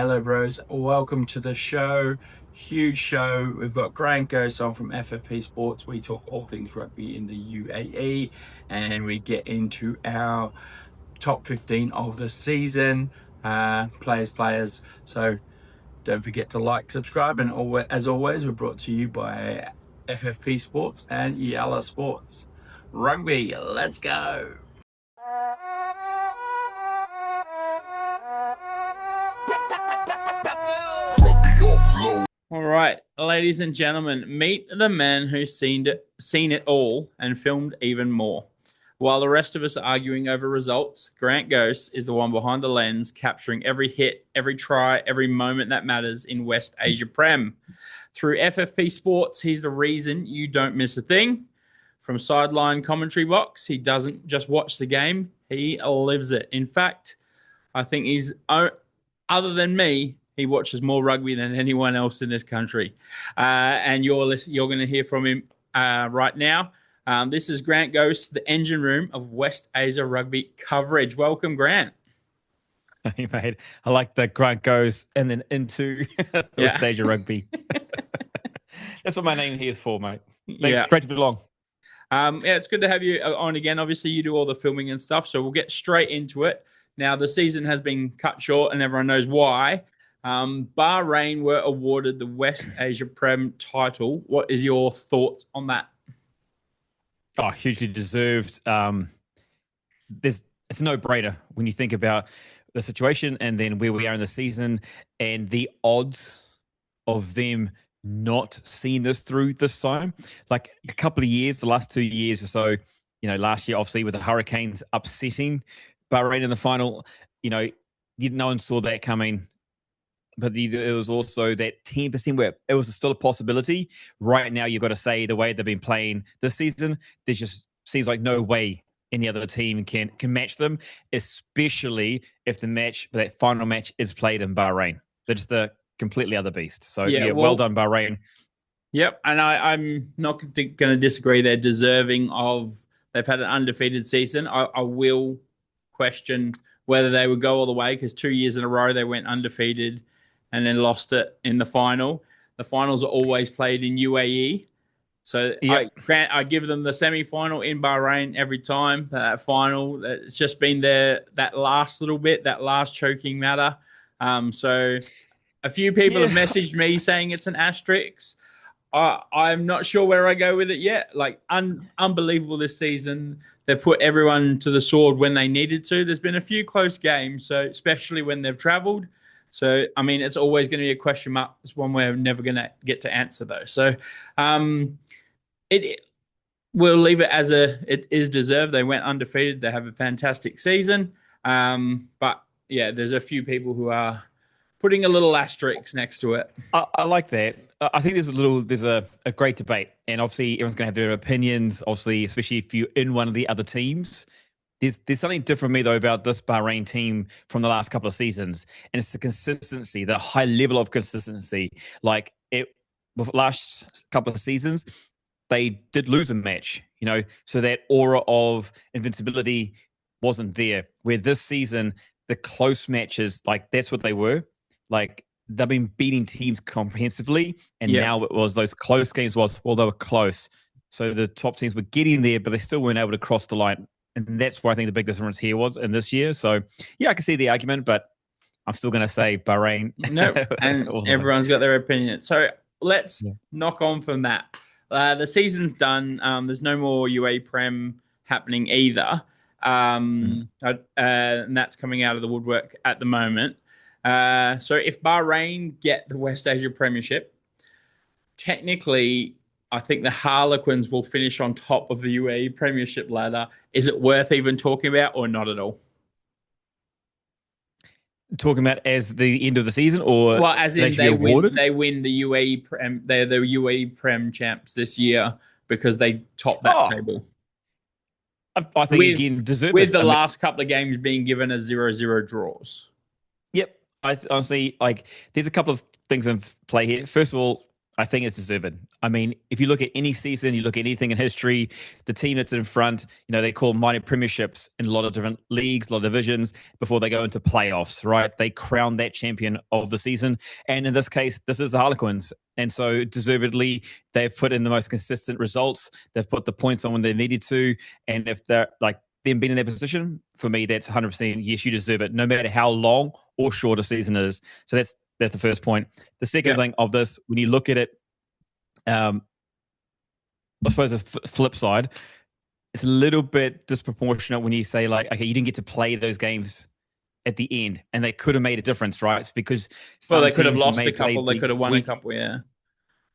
Hello, bros. Welcome to the show. Huge show. We've got Grant Ghost on from FFP Sports. We talk all things rugby in the UAE and we get into our top 15 of the season, players. So don't forget to like, subscribe, and as always, we're brought to you by FFP Sports and Yalla Sports. Rugby, let's go. All right, ladies and gentlemen, meet the man who's seen it all and filmed even more. While the rest of us are arguing over results, Grant Ghost is the one behind the lens, capturing every hit, every try, every moment that matters in West Asia Prem. Through FFP Sports, he's the reason you don't miss a thing. From sideline commentary box, he doesn't just watch the game, he lives it. In fact, I think other than me, he watches more rugby than anyone else in this country. And you're going to hear from him right now. This is Grant Ghost, the engine room of West Asia rugby coverage. Welcome, Grant. Hey, mate. I like that Grant goes and then into West Asia rugby. That's what my name here is for, mate. Thanks. Great to be along. It's good to have you on again. Obviously, you do all the filming and stuff, so we'll get straight into it. Now, the season has been cut short, and everyone knows why. Bahrain were awarded the West Asia Prem title. What is your thoughts on that? Oh, hugely deserved. It's a no-brainer when you think about the situation and then where we are in the season and the odds of them not seeing this through this time. Like a couple of years, the last 2 years or so, last year, obviously, with the Hurricanes upsetting Bahrain in the final, no one saw that coming. But it was also that 10% where it was still a possibility. Right now, you've got to say the way they've been playing this season, there just seems like no way any other team can match them, especially if that final match is played in Bahrain. They're just a completely other beast. So, well done, Bahrain. Yep, and I'm not going to disagree. They're deserving of. They've had an undefeated season. I will question whether they would go all the way because 2 years in a row they went undefeated and then lost it in the final. The finals are always played in UAE. So I give them the semi-final in Bahrain every time. That final, it's just been that last little bit, that last choking matter. So a few people have messaged me saying it's an asterisk. I'm not sure where I go with it yet. Like, unbelievable this season. They've put everyone to the sword when they needed to. There's been a few close games, so especially when they've travelled. So, I mean, it's always going to be a question mark. It's one we're never going to get to answer, though. So, we'll leave it as it is deserved. They went undefeated. They have a fantastic season. But, there's a few people who are putting a little asterisk next to it. I like that. I think there's a great debate. And obviously, everyone's going to have their opinions, obviously, especially if you're in one of the other teams. There's something different for me, though, about this Bahrain team from the last couple of seasons. And it's the consistency, the high level of consistency. Like, with the last couple of seasons, they did lose a match, so that aura of invincibility wasn't there. Where this season, the close matches, like, that's what they were. Like, they've been beating teams comprehensively. And now it was those close games they were close. So the top teams were getting there, but they still weren't able to cross the line. And that's where I think the big difference here was in this year. So, I can see the argument, but I'm still going to say Bahrain. No, and everyone's got their opinion. So let's knock on from that. The season's done. There's no more UAE Prem happening either. And that's coming out of the woodwork at the moment. So if Bahrain get the West Asia Premiership, technically, I think the Harlequins will finish on top of the UAE Premiership ladder. Is it worth even talking about or not at all? Talking about as the end of the season, or as in they win the UAE Prem. They're the UAE Prem champs this year because they topped that table. I think again deserved with the last couple of games being given as 0-0 draws. Yep, honestly, like, there's a couple of things in play here. First of all, I think it's deserved. I mean, if you look at any season, you look at anything in history, the team that's in front, they call minor premierships in a lot of different leagues, a lot of divisions before they go into playoffs, right? They crown that champion of the season. And in this case, this is the Harlequins. And so deservedly, they've put in the most consistent results. They've put the points on when they needed to. And if they're like them being in their position, for me, that's 100% yes, you deserve it, no matter how long or short a season is. So that's the first point. The second Yeah. thing of this, when you look at it, I suppose the flip side, it's a little bit disproportionate when you say like, okay, you didn't get to play those games at the end, and they could have made a difference, right? It's because Well, some they could have teams lost may a play couple. They the could have won a weak. couple. Yeah.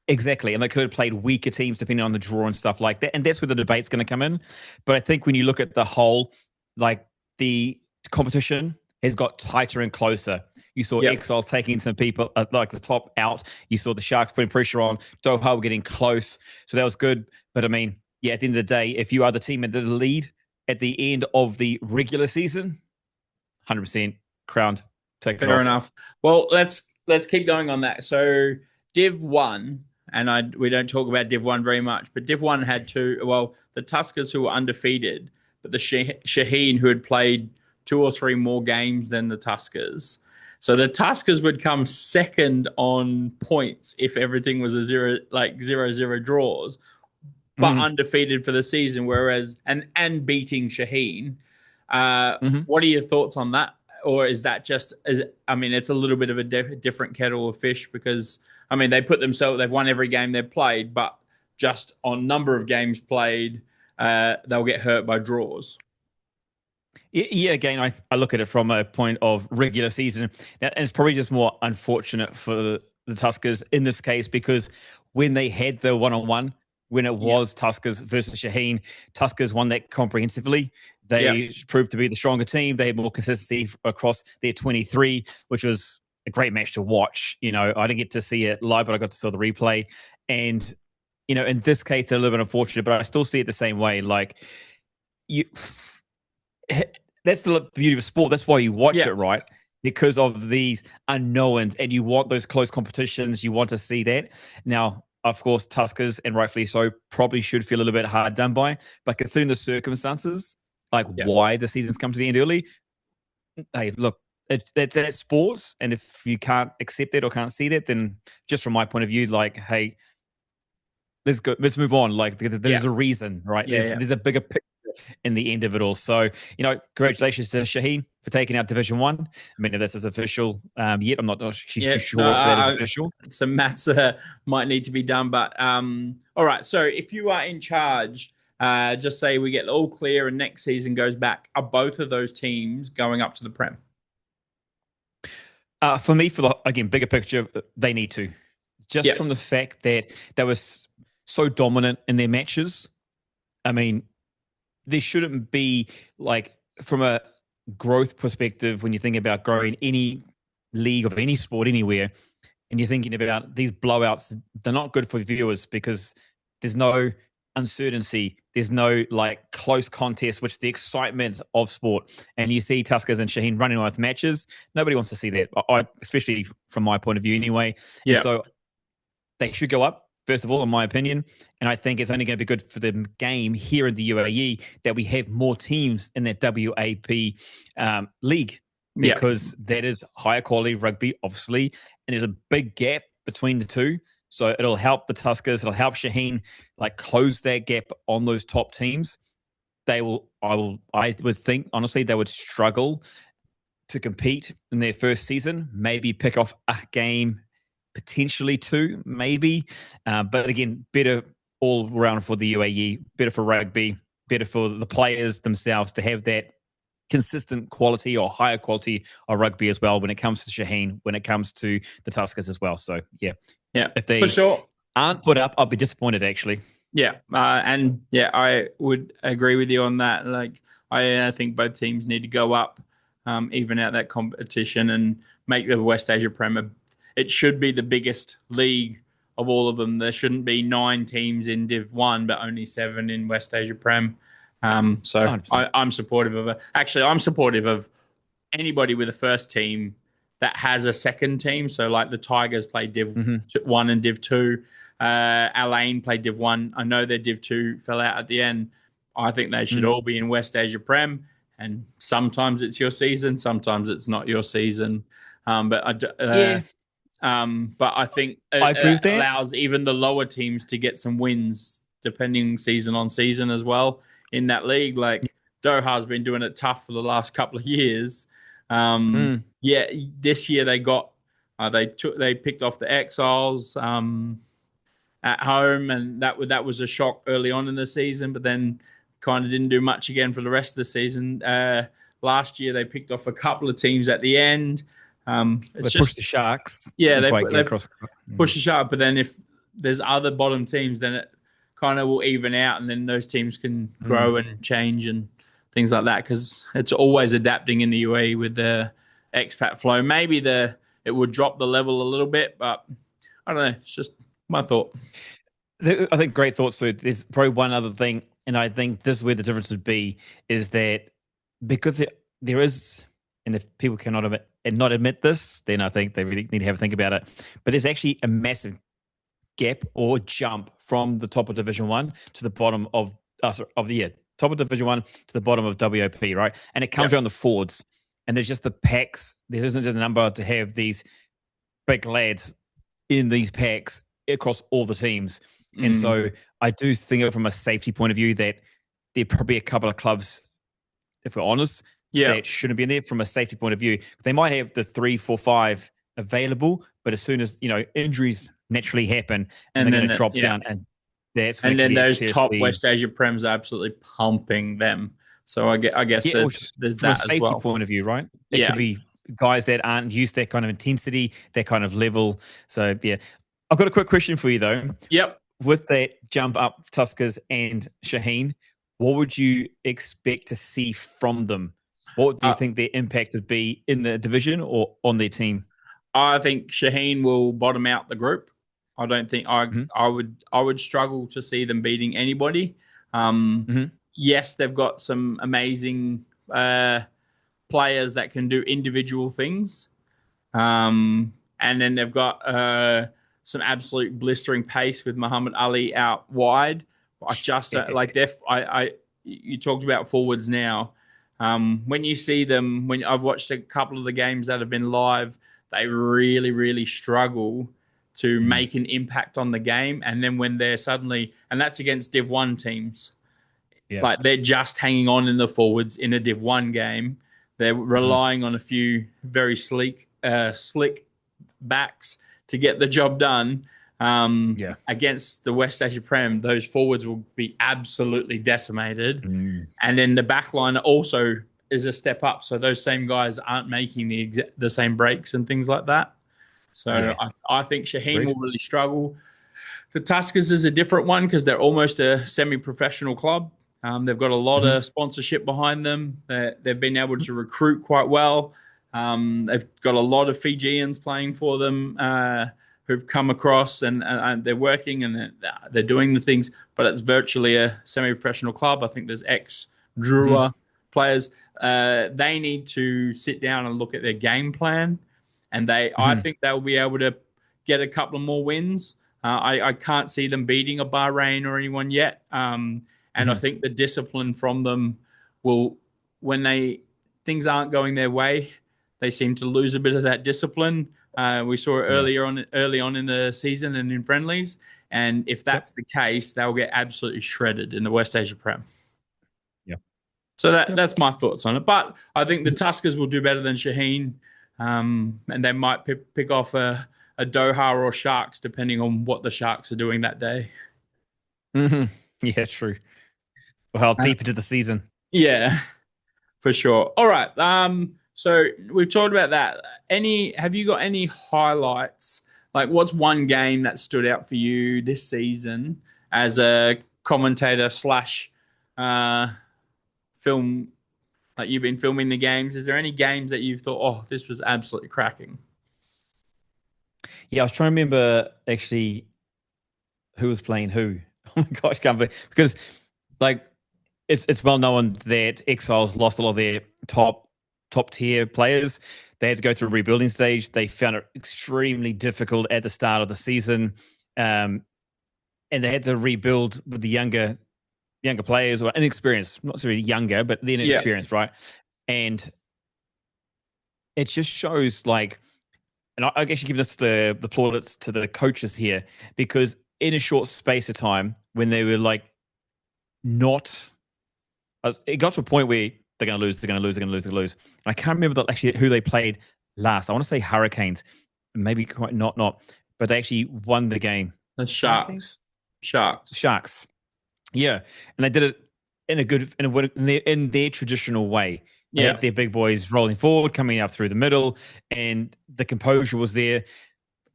Exactly. And they could have played weaker teams depending on the draw and stuff like that. And that's where the debate's going to come in. But I think when you look at the whole, like the competition has got tighter and closer. You saw Yep. Exiles taking some people like the top out. You saw the Sharks putting pressure on. Doha were getting close. So that was good. But I mean, yeah, at the end of the day, if you are the team at the lead at the end of the regular season, 100% crowned. Take it Fair off. enough. Well, let's keep going on that. So Div 1, and we don't talk about Div 1 very much, but Div 1 had two, well, the Tuskers who were undefeated, but the Shaheen who had played two or three more games than the Tuskers. So the Tuskers would come second on points if everything was a zero draws, but undefeated for the season, whereas and beating Shaheen. What are your thoughts on that? Or is that just I mean, it's a little bit of a different kettle of fish because I mean they've won every game they've played, but just on number of games played, they'll get hurt by draws. Yeah, again, I look at it from a point of regular season, and it's probably just more unfortunate for the Tuskers in this case because when they had the one-on-one, when it was Tuskers versus Shaheen, Tuskers won that comprehensively. They proved to be the stronger team. They had more consistency across their 23, which was a great match to watch. I didn't get to see it live, but I got to see the replay. And, in this case, they're a little bit unfortunate, but I still see it the same way. Like, that's the beauty of sport. That's why you watch it, right? Because of these unknowns, and you want those close competitions. You want to see that. Now, of course, Tuskers, and rightfully so, probably should feel a little bit hard done by. But considering the circumstances, like why the season's come to the end early, hey, look, that's sports. And if you can't accept that or can't see that, then just from my point of view, like, hey, let's go, let's move on. Like, there's a reason, right? There's a bigger picture in the end of it all. So, congratulations to Shaheen for taking out Division 1. I mean, if this is official yet, I'm not actually too sure if that is official. Some maths might need to be done. But all right, so if you are in charge, just say we get all clear and next season goes back, are both of those teams going up to the Prem? For me, again, bigger picture, they need to. Just from the fact that they were so dominant in their matches. I mean, there shouldn't be, like, from a growth perspective, when you think about growing any league of any sport anywhere, and you're thinking about these blowouts, they're not good for viewers because there's no uncertainty. There's no, like, close contest, which is the excitement of sport. And you see Tuskers and Shaheen running on with matches. Nobody wants to see that, especially from my point of view anyway. And so they should go up, first of all, in my opinion. And I think it's only going to be good for the game here in the UAE that we have more teams in that WAP league because that is higher quality rugby, obviously. And there's a big gap between the two. So it'll help the Tuskers. It'll help Shaheen, like, close that gap on those top teams. I would think, honestly, they would struggle to compete in their first season, maybe pick off a game, potentially two, maybe. But again, better all around for the UAE, better for rugby, better for the players themselves to have that consistent quality or higher quality of rugby as well when it comes to Shaheen, when it comes to the Tuskers as well. So, if they for sure aren't put up, I'll be disappointed, actually. I would agree with you on that. Like, I think both teams need to go up, even out that competition and make the West Asia Prem it should be the biggest league of all of them. There shouldn't be 9 teams in Div 1, but only 7 in West Asia Prem. I'm supportive of it. Actually, I'm supportive of anybody with a first team that has a second team. So like the Tigers play Hmm. Div 1 and Div 2. Alain played Div 1. I know their Div 2 fell out at the end. I think they should Mm. all be in West Asia Prem. And sometimes it's your season, sometimes it's not your season. Um, but I, uh, Yeah, but I think I agree it with that. allows even the lower teams to get some wins depending season on season as well in that league. Like Doha's been doing it tough for the last couple of years. Mm. Yeah, this year they picked off the Exiles at home, and that was a shock early on in the season, but then kind of didn't do much again for the rest of the season. Last year they picked off a couple of teams at the end. They It's pushed just the Sharks. yeah, Didn't quite get they across. push the shot, but then if there's other bottom teams, then it kind of will even out, and then those teams can Mm. grow and change and things like that because it's always adapting in the UAE with the expat flow. Maybe it would drop the level a little bit, but I don't know. It's just my thought. I think great thoughts. So there's probably one other thing, and I think this is where the difference would be is that because there is, and if people cannot admit, and not admit this, then I think they really need to have a think about it. But there's actually a massive gap or jump from the top of Division One to the bottom of the year, top of Division One to the bottom of WOP, right? And it comes Yep. around the forwards, and there's just the packs. There isn't a number to have these big lads in these packs across all the teams. And Mm. so I do think of it from a safety point of view that there are probably a couple of clubs, if we're honest, Yeah. that shouldn't be in there from a safety point of view. They might have the 3, 4, 5 available, but as soon as injuries naturally happen and And they're going then, to drop yeah. down, and that's when And it can then get those top seriously. West Asia Prems are absolutely pumping them. So I guess Yeah, there's from a that as safety well. point of view, right? It Yeah. could be guys that aren't used to that kind of intensity, that kind of level. So yeah, I've got a quick question for you though. Yep. With that jump up, Tuskers and Shaheen, what would you expect to see from them? What do you Uh, think their impact would be in the division or on their team? I think Shaheen will bottom out the group. I don't think Mm-hmm. I would struggle to see them beating anybody. Um, Mm-hmm. yes, they've got some amazing players that can do individual things. And then they've got some absolute blistering pace with Muhammad Ali out wide. I just like you talked about forwards now. When you see them, when I've watched a couple of the games that have been live, they really, really struggle to Mm. make an impact on the game. And then when they're suddenly, and that's against Div 1 teams, Yeah. like they're just hanging on in the forwards in a Div 1 game. They're Mm-hmm. relying on a few very slick backs to get the job done. Yeah. Against the West Asia Prem, those forwards will be absolutely decimated. Mm. And then the back line also is a step up. So those same guys aren't making the same breaks and things like that. So Yeah. I think Shaheen Agreed. will really struggle. The Tuskers is a different one because they're almost a semi-professional club. They've got a lot Mm-hmm. of sponsorship behind them. They've been able to recruit quite well. They've got a lot of Fijians playing for them who've come across, and they're working and they're doing the things. But it's virtually a semi-professional club. I think there's ex-Drua Mm-hmm. players. They need to sit down and look at their game plan, and I Mm-hmm. think they'll be able to get a couple of more wins. I can't see them beating a Bahrain or anyone yet. And I Mm-hmm. think the discipline from them will, when things aren't going their way, they seem to lose a bit of that discipline. We saw it Yeah. early on in the season and in friendlies. And if Yep. that's the case, they'll get absolutely shredded in the West Asia Prem. Yeah. So Yep. that's my thoughts on it. But I think the Tuskers will do better than Shaheen, and they might pick off a Doha or Sharks, depending on what the Sharks are doing that day. Mm-hmm. Yeah, true. Well, how Uh, deep into the season? yeah, for sure. All right. So we've talked about that. Have you got any highlights? Like, what's one game that stood out for you this season as a commentator slash uh, film? Like, you've been filming the games. Is there any games that you've thought, oh, this was absolutely cracking? Yeah, I was trying to remember actually who was playing who. Oh my gosh, can't believe because like it's well known that Exiles lost a lot of their top tier players. they had to go through a rebuilding stage. They found it extremely difficult at the start of the season, and they had to rebuild with the younger players or inexperienced, not necessarily younger, but the inexperienced, right? And it just shows like, and I actually give this the plaudits to the coaches here, because in a short space of time, when they were like not, it got to a point where they're going to lose, they're going to lose, they're going to lose, they're going to lose. And I can't remember actually who they played last. I want to say Hurricanes, maybe quite not, but they actually won the game. The Sharks. Sharks. Yeah, and they did it in their traditional way. They had their big boys rolling forward, coming up through the middle, and the composure was there.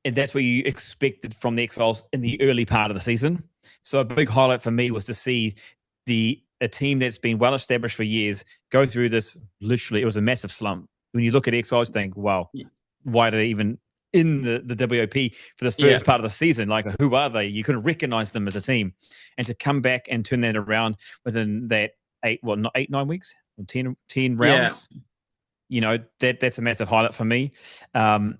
And that's what you expected from the Exiles in the early part of the season. So a big highlight for me was to see a team that's been well established for years go through this. Literally, it was a massive slump. When you look at Exiles, you think, wow, why are they even in the WOP for this first part of the season? Like, who are they? You couldn't recognize them as a team. And to come back and turn that around within that 9 weeks, 10 rounds, that's a massive highlight for me. I've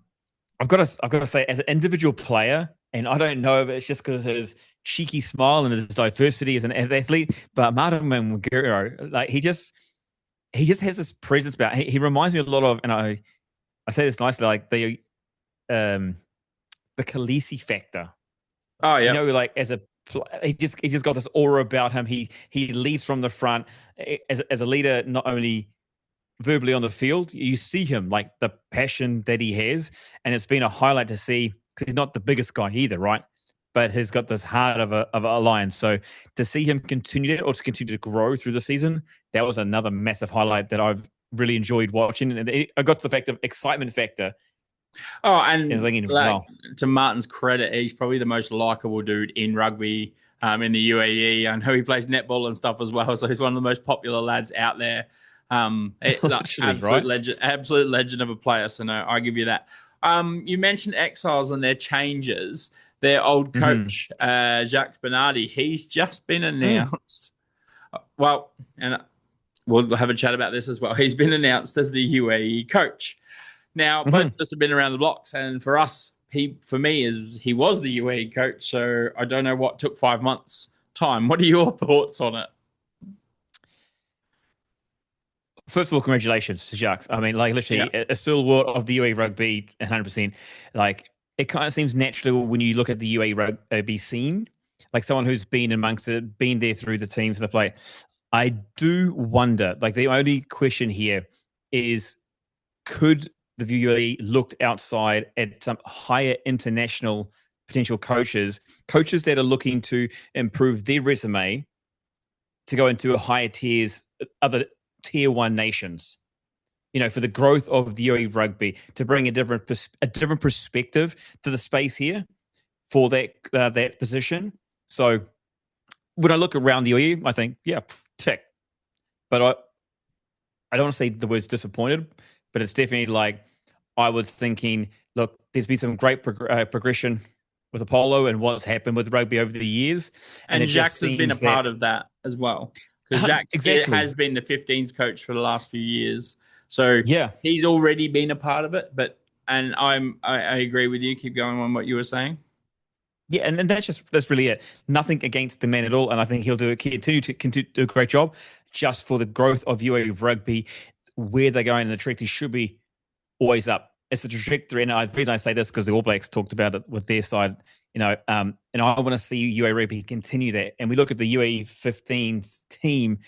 got to say, as an individual player, and I don't know if it's just because of his cheeky smile and his diversity as an athlete, but Martin Manguro, like he just has this presence about. He reminds me a lot of, and I say this nicely, like the Khaleesi factor. Oh yeah, like he just got this aura about him. He leads from the front as a leader, not only verbally on the field. You see him, like the passion that he has, and it's been a highlight to see, because he's not the biggest guy either, right? But he's got this heart of a lion. So to see him continue to grow through the season, that was another massive highlight that I've really enjoyed watching. And I got to the fact of excitement factor. Oh, and to Martin's credit, he's probably the most likable dude in rugby in the UAE. I know he plays netball and stuff as well, so he's one of the most popular lads out there. Absolute legend of a player. So no, I give you that. You mentioned Exiles and their changes. Their old coach, Jacques Bernardi, he's just been announced. Well, and we'll have a chat about this as well. He's been announced as the UAE coach. Now, both of us have been around the blocks, and for us, he was the UAE coach. So I don't know what took 5 months' time. What are your thoughts on it? First of all, congratulations to Jacques. I mean, like literally a stalwart of the UAE rugby, 100%. Like it kind of seems natural when you look at the UAE rugby scene, like someone who's been amongst it, been there through the teams and the play. I do wonder, like the only question here is, could the UAE looked outside at some higher international potential coaches that are looking to improve their resume to go into higher tiers, other tier one nations, for the growth of the UAE rugby, to bring a different perspective to the space here for that position. So when I look around the UAE, I think, tick. But I don't want to say the words disappointed, but it's definitely like I was thinking, look, there's been some great progression with Apollo and what's happened with rugby over the years. And Jacques has been a part of that as well. Because Jacques has been the 15s coach for the last few years. So he's already been a part of it. And I agree with you. Keep going on what you were saying. Yeah, and that's really it. Nothing against the man at all. And I think he'll continue to do a great job just for the growth of UAE rugby, where they're going, and the trajectory should be always up. It's the trajectory. And the reason I say this because the All Blacks talked about it with their side, and I want to see UAE rugby continue that. And we look at the UAE 15s team,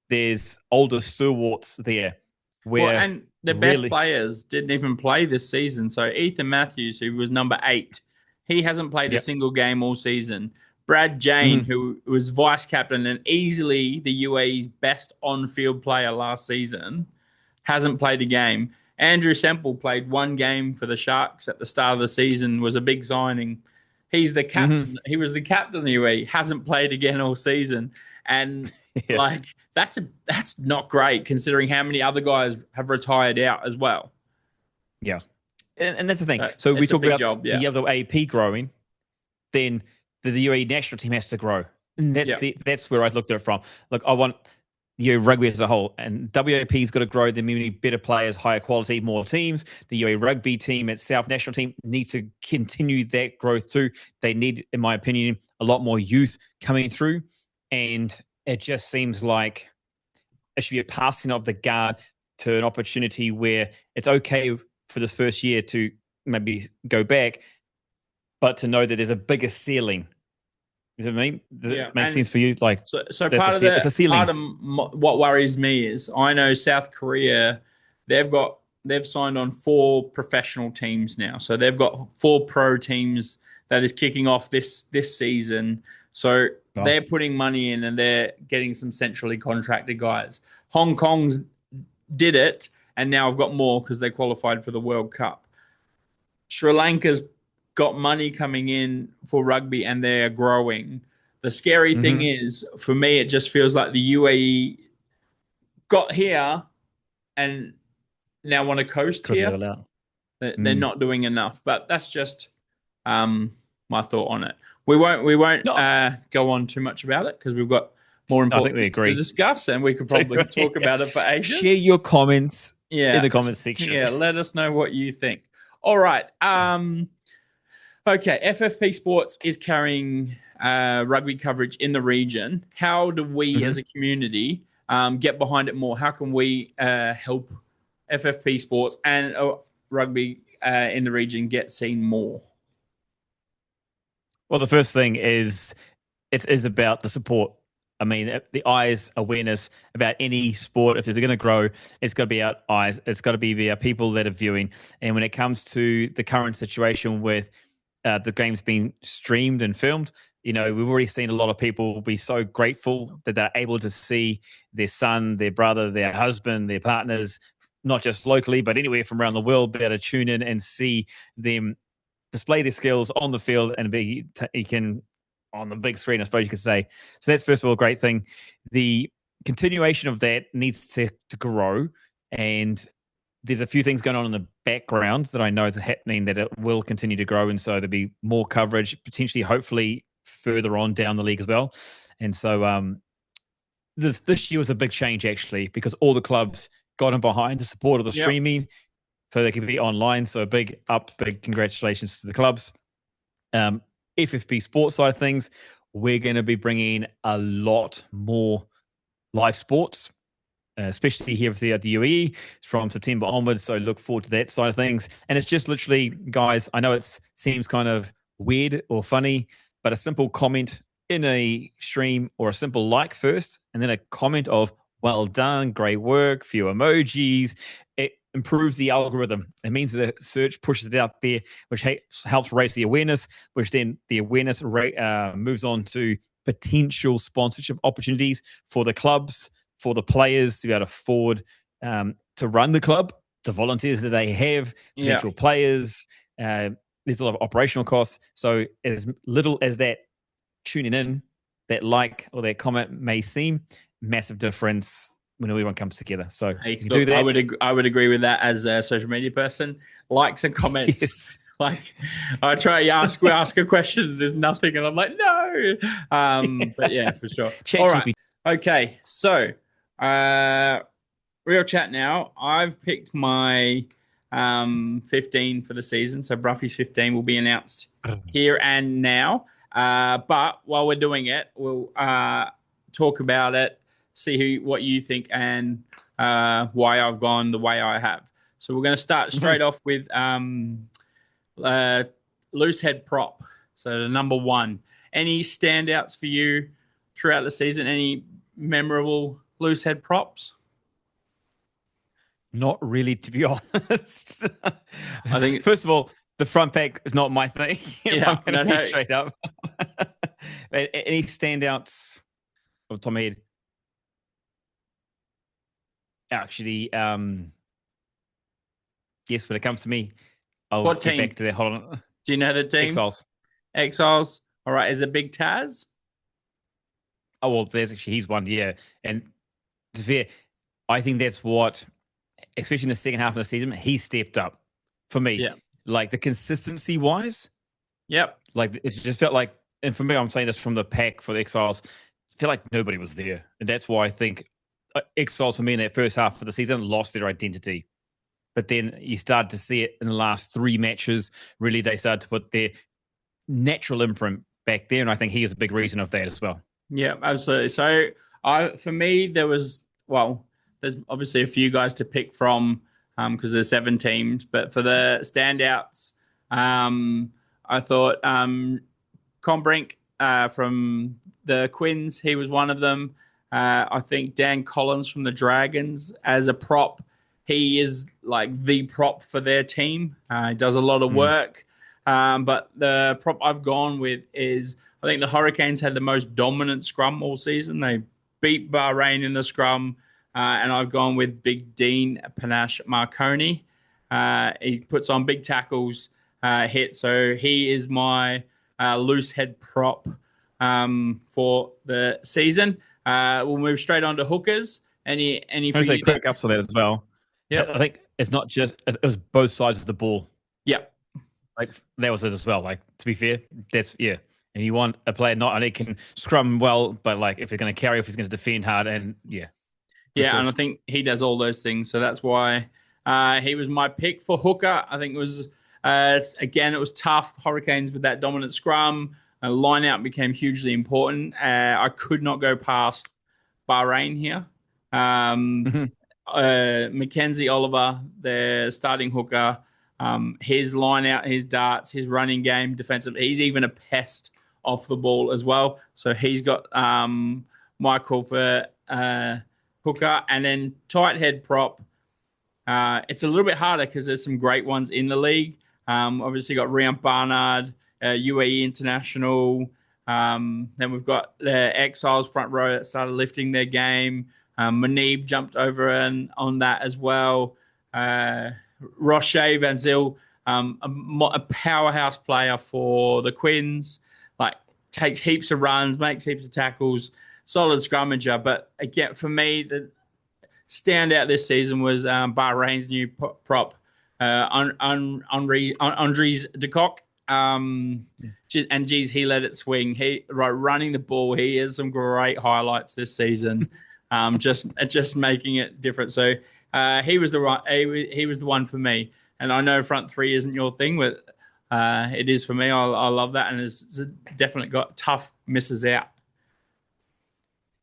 there's older stalwarts there. And the best players didn't even play this season. So Ethan Matthews, who was number 8, he hasn't played a single game all season. Brad Jane, who was vice captain and easily the UAE's best on-field player last season, hasn't played a game. Andrew Semple played 1 game for the Sharks at the start of the season, was a big signing. He's the captain. He was the captain of the UAE, hasn't played again all season. And that's not great considering how many other guys have retired out as well. Yeah. And that's the thing. So we talk about the other AP growing, then the UAE national team has to grow. And that's where I looked at it from. Look, I want rugby as a whole. And WAP's got to grow. They need better players, higher quality, more teams. The UA rugby team at South National team needs to continue that growth too. They need, in my opinion, a lot more youth coming through. And it just seems like it should be a passing of the guard to an opportunity where it's okay for this first year to maybe go back, but to know that there's a bigger ceiling. Does it mean? Does it make sense for you? Like, so it's a ceiling. what worries me is I know South Korea, they've signed on 4 professional teams now. So they've got 4 pro teams that is kicking off this season. So they're putting money in and they're getting some centrally contracted guys. Hong Kong's did it, and now I've got more because they qualified for the World Cup. Sri Lanka's got money coming in for rugby and they're growing. The scary thing is, for me, it just feels like the UAE got here and now want to coast here. They're not doing enough, but that's just my thought on it. We won't go on too much about it because we've got more important things to discuss, and we could probably talk about it for ages. Share your comments in the comments section. Yeah, let us know what you think. All right. Okay, FFP Sports is carrying rugby coverage in the region. How do we as a community get behind it more? How can we help FFP Sports and rugby in the region get seen more? Well, the first thing is it is about the support. I mean, the eyes, awareness about any sport. If it's going to grow, it's got to be our eyes. It's got to be our people that are viewing. And when it comes to the current situation with the games being streamed and filmed, we've already seen a lot of people be so grateful that they're able to see their son, their brother, their husband, their partners, not just locally, but anywhere from around the world, be able to tune in and see them display their skills on the field and you can on the big screen, I suppose you could say. So that's first of all a great thing. The continuation of that needs to grow, and there's a few things going on in the background that I know is happening that it will continue to grow, and so there'll be more coverage, potentially, hopefully, further on down the league as well. And so this year was a big change actually because all the clubs got in behind the support of the streaming, so they can be online. So big congratulations to the clubs. FFP Sports side of things, we're going to be bringing a lot more live sports, especially here with the UAE from September onwards. So look forward to that side of things. And it's just literally, guys, I know it seems kind of weird or funny, but a simple comment in a stream or a simple like first, and then a comment of well done, great work, few emojis. It improves the algorithm. It means the search pushes it out there, which helps raise the awareness, which then the awareness moves on to potential sponsorship opportunities for the clubs, for the players to be able to afford to run the club, the volunteers that they have, potential players. There's a lot of operational costs. So as little as that tuning in, that like or that comment may seem, massive difference when everyone comes together. So you can do that. I would agree with that as a social media person. Likes and comments. Yes. Like I try to ask a question, there's nothing, and I'm like, no. But yeah, for sure. All right. Okay. So real chat now. I've picked my 15 for the season. So Bruffy's 15 will be announced here and now. But while we're doing it, we'll talk about it, see what you think and why I've gone the way I have. So we're going to start straight off with loose head prop. So the number 1. Any standouts for you throughout the season? Any memorable loose head props? Not really, to be honest. I think first of all, the front pack is not my thing. Yeah, I'm going to be straight up. Any standouts off the top of my head? Actually, yes, when it comes to me, I'll what get team? Back to that. Hold on. Do you know the team? Exiles. All right. Is it Big Taz? Oh, well, he's one, yeah. And to be fair, I think that's what, especially in the second half of the season, he stepped up for me. Yeah. Like the consistency wise. Yep. Like it just felt like, and for me, I'm saying this from the pack for the Exiles, I feel like nobody was there. And that's why I think Exiles for me in that first half of the season lost their identity. But then you started to see it in the last 3 matches. Really, they started to put their natural imprint back there. And I think he is a big reason of that as well. Yeah, absolutely. So for me, there's obviously a few guys to pick from because there's 7 teams, but for the standouts, I thought Combrink from the Quins, he was one of them. I think Dan Collins from the Dragons as a prop, he is like the prop for their team. He does a lot of work. But the prop I've gone with is I think the Hurricanes had the most dominant scrum all season. They beat Bahrain in the scrum, and I've gone with Big Dean Panache Marconi. He puts on big tackles, hit, so he is my loose head prop for the season. We'll move straight on to hookers. Any Can I say quick ups on that as well? Yep. I think it's not just, it was both sides of the ball. Yep. Like that was it as well. Like to be fair, that's yeah. And you want a player not only can scrum well, but like if he's going to carry, if he's going to defend hard, and yeah. Yeah, and I think he does all those things. So that's why he was my pick for hooker. I think it was, again, it was tough. Hurricanes with that dominant scrum. Line out became hugely important. I could not go past Bahrain here. Mackenzie Oliver, their starting hooker, his line out, his darts, his running game, defensive. He's even a pest off the ball as well. So he's got Michael for hooker, and then tight head prop. It's a little bit harder because there's some great ones in the league. Obviously got Rian Barnard, UAE International. Then we've got the Exiles front row that started lifting their game. Manib jumped over and on that as well. Roche Van Zyl, a powerhouse player for the Quins. Like takes heaps of runs, makes heaps of tackles, solid scrummager. But again, for me, the standout this season was Bahrain's new prop, Andries de Kock. And geez, he let it swing. Running the ball. He has some great highlights this season. Just making it different. So he was the one for me. And I know front three isn't your thing, but it is for me. I love that, and it's definitely got tough misses out.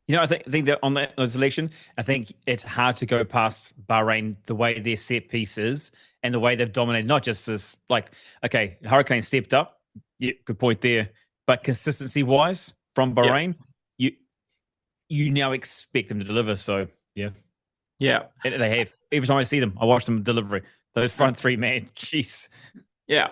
You know, I think that on that selection, I think it's hard to go past Bahrain, the way their set pieces and the way they've dominated, not just this, like, okay, Hurricane stepped up. Yeah, good point there. But consistency-wise, from Bahrain, you now expect them to deliver. So, yeah. Yeah. And they have. Every time I see them, I watch them deliver. Those front three, man, jeez. Yeah.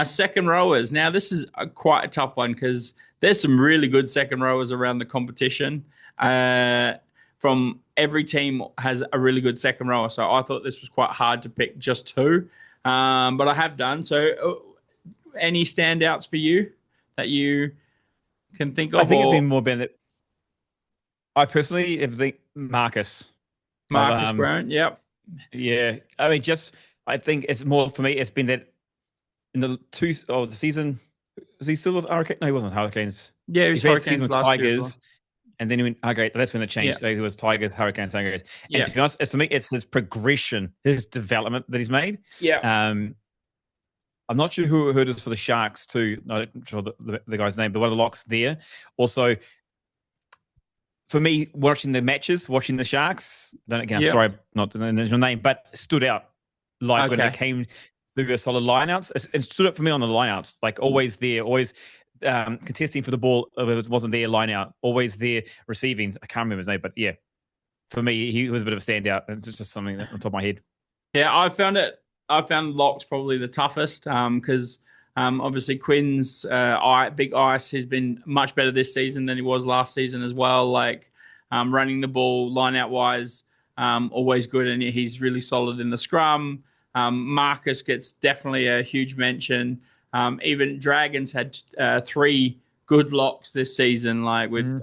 Second rowers. Now, this is quite a tough one because there's some really good second rowers around the competition. From every team has a really good second rower. So I thought this was quite hard to pick just two. But I have done. So any standouts for you that you can think of? I think it's been more Bennett. I personally think Marcus Brown. Yep. Yeah. I mean, I think it's more for me. It's been that in the the season. Was he still with Hurricanes? No, he wasn't with Hurricanes. Yeah, he was Hurricanes with last Tigers. year as well. And then he went, okay, that's when it changed. Yeah. So he was Tigers, Hurricanes, Tigers. And to be honest, for me, it's his progression, his development that he's made. Yeah. I'm not sure who it is for the Sharks too. I'm not sure the guy's name, but one of the locks there. Also, for me, watching the matches, watching the Sharks, I'm sorry, not the initial name, but stood out. Like when it came to solid lineouts, it stood up for me on the lineouts. Like always there, always contesting for the ball. If it wasn't there, lineout, always there receiving. I can't remember his name, but yeah, for me, he was a bit of a standout. It's just something on top of my head. Yeah, I found locks probably the toughest because obviously Quinn's Big Ice has been much better this season than he was last season as well. Like running the ball, line out wise, always good, and he's really solid in the scrum. Marcus gets definitely a huge mention. Even Dragons had 3 good locks this season, like with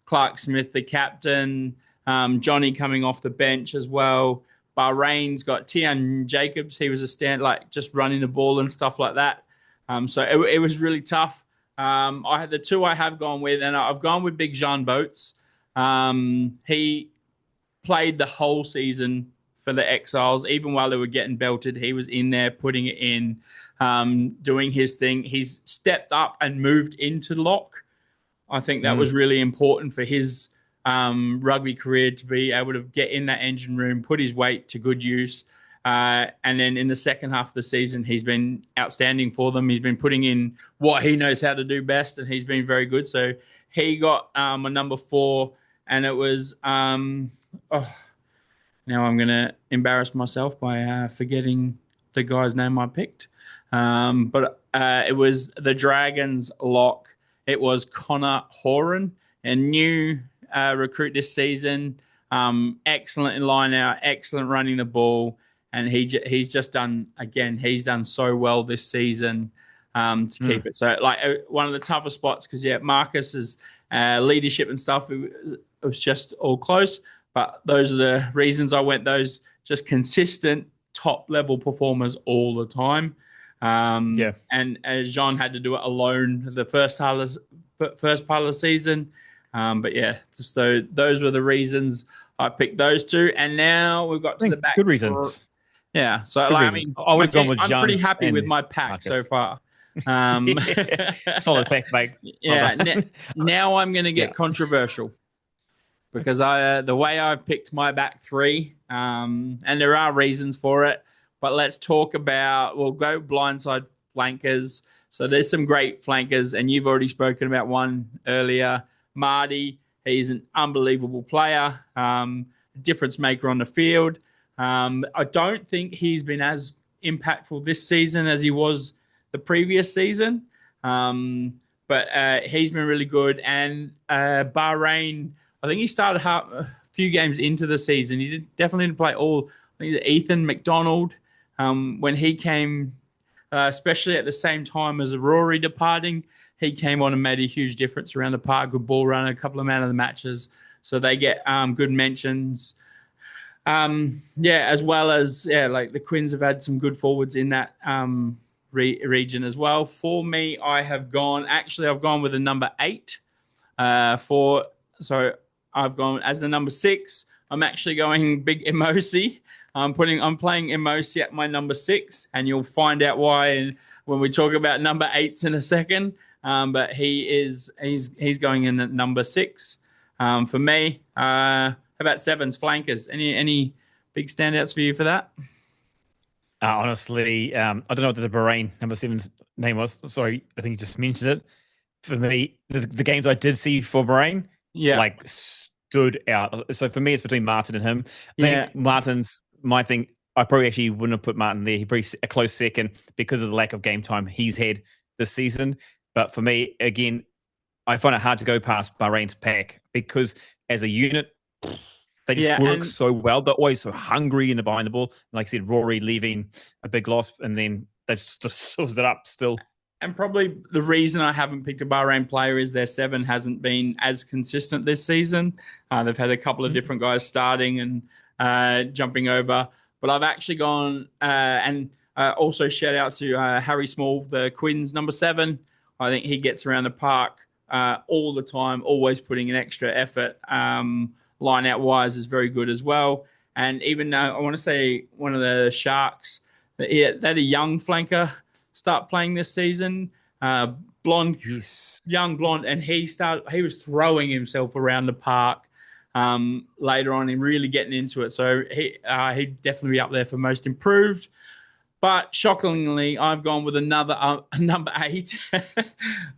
Clark Smith, the captain, Johnny coming off the bench as well. Bahrain's got Tian Jacobs. He was a just running the ball and stuff like that. So it was really tough. I had the 2 I have gone with, and I've gone with Big Jean Boats. He played the whole season for the Exiles, even while they were getting belted. He was in there, putting it in, doing his thing. He's stepped up and moved into lock. I think that was really important for his rugby career to be able to get in that engine room, put his weight to good use. And then in the second half of the season, he's been outstanding for them. He's been putting in what he knows how to do best, and he's been very good. So he got a number 4, and it was now I'm going to embarrass myself by forgetting the guy's name I picked. But it was the Dragons lock. It was Connor Horan, a new recruit this season. Excellent in line out, excellent running the ball. And he's just done, again, he's done so well this season to keep it. So, like, one of the tougher spots, because, Marcus's leadership and stuff, it was just all close. But those are the reasons I went those just consistent top-level performers all the time. And Jean had to do it alone the first part of the season. But, just those were the reasons I picked those two. And now we've got to the back. Good reasons. Yeah, so I mean, I would have gone with I'm Jean pretty happy with my pack Marcus so far. Solid pack, mate. Now I'm going to get controversial because the way I've picked my back 3, and there are reasons for it, but let's talk about, we'll go blindside flankers. So there's some great flankers, and you've already spoken about one earlier, Marty. He's an unbelievable player, difference maker on the field. I don't think he's been as impactful this season as he was the previous season, but he's been really good. And Bahrain, I think he started a few games into the season. He definitely didn't play all. I think it's Ethan McDonald when he came, especially at the same time as Rory departing. He came on and made a huge difference around the park. Good ball runner, a couple of man of the matches, so they get good mentions. As well as like the Quins have had some good forwards in that region as well. For me, I've gone with a number 8. So I've gone as the number 6. I'm actually going Big Emosi. I'm playing Emosi at my number 6, and you'll find out why when we talk about number 8s in a second. But he's going in at number 6 for me. How about 7's flankers? Any big standouts for you for that? Honestly, I don't know what the Bahrain number 7's name was. Sorry, I think you just mentioned it. For me, the games I did see for Bahrain, stood out. So for me, it's between Martin and him. I think Martin's my thing. I probably actually wouldn't have put Martin there. He'd probably a close second because of the lack of game time he's had this season. But for me, again, I find it hard to go past Bahrain's pack because as a unit, they just work so well. They're always so hungry in the behind the ball. Like I said, Rory leaving a big loss, and then they've just sorted it up still. And probably the reason I haven't picked a Bahrain player is their 7 hasn't been as consistent this season. They've had a couple of different guys starting and jumping over. But I've actually gone and also shout out to Harry Small, the Quins number 7. I think he gets around the park all the time, always putting an extra effort. Line out wise is very good as well. And even though I want to say one of the Sharks, they had a young flanker start playing this season, young blonde, and he was throwing himself around the park later on and really getting into it. So he'd definitely be up there for most improved. But shockingly, I've gone with another number 8.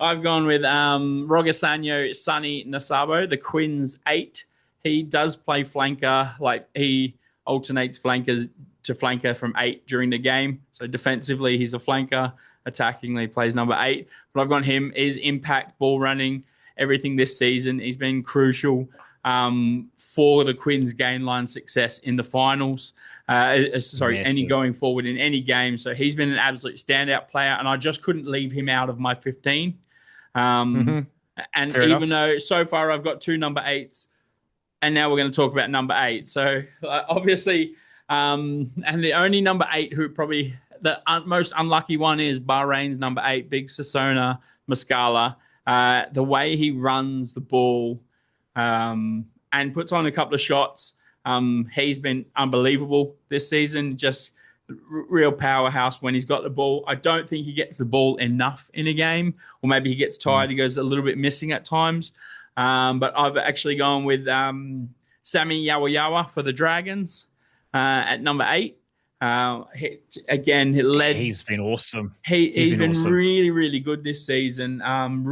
I've gone with Rogasanyo Sunny Nasabo, the Quins 8. He does play flanker, like he alternates flankers to flanker from 8 during the game. So defensively, he's a flanker. Attackingly, plays number 8. But I've got him, his impact, ball running, everything this season. He's been crucial for the Quins' gain line success in the finals. Any going forward in any game. So he's been an absolute standout player, and I just couldn't leave him out of my 15. And Fair enough. Though so far I've got 2 number 8s, and now we're going to talk about number 8. So obviously, and the only number 8 who probably the most unlucky one is Bahrain's number 8, Big Sasona Muscala. The way he runs the ball and puts on a couple of shots, He's been unbelievable this season, just real powerhouse when he's got the ball. I don't think he gets the ball enough in a game, or maybe he gets tired. He goes a little bit missing at times. But I've actually gone with Sami Yawa for the Dragons at number 8. He led. He's been awesome. He's been awesome. really, really good this season. One